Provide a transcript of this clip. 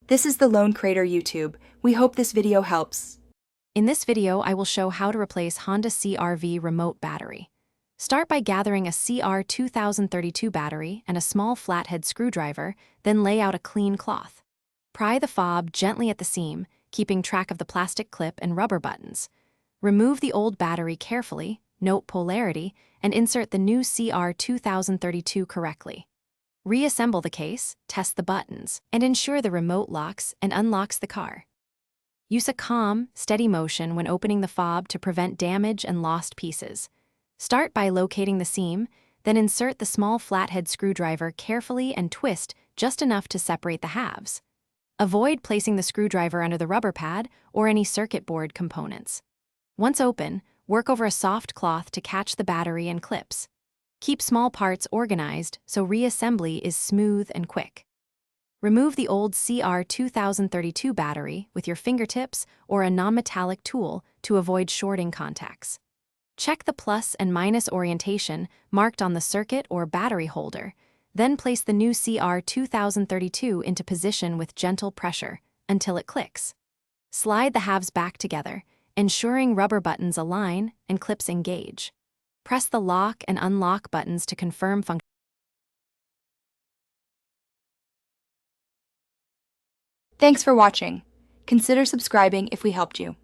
This is the Lone Crater YouTube. We hope this video helps. In this video, I will show how to replace Honda CRV remote battery. Start by gathering a CR 2032 battery and a small flathead screwdriver, then lay out a clean cloth. Pry the fob gently at the seam, keeping track of the plastic clip and rubber buttons. Remove the old battery carefully, note polarity, and insert the new CR 2032 correctly. Reassemble the case, test the buttons, and ensure the remote locks and unlocks the car. Use a calm, steady motion when opening the fob to prevent damage and lost pieces. Start by locating the seam, then insert the small flathead screwdriver carefully and twist just enough to separate the halves. Avoid placing the screwdriver under the rubber pad or any circuit board components. Once open, work over a soft cloth to catch the battery and clips. Keep small parts organized so reassembly is smooth and quick. Remove the old CR 2032 battery with your fingertips or a non-metallic tool to avoid shorting contacts. Check the plus and minus orientation marked on the circuit or battery holder, then place the new CR 2032 into position with gentle pressure until it clicks. Slide the halves back together, ensuring rubber buttons align and clips engage. Press the lock and unlock buttons to confirm function. Thanks for watching. Consider subscribing if we helped you.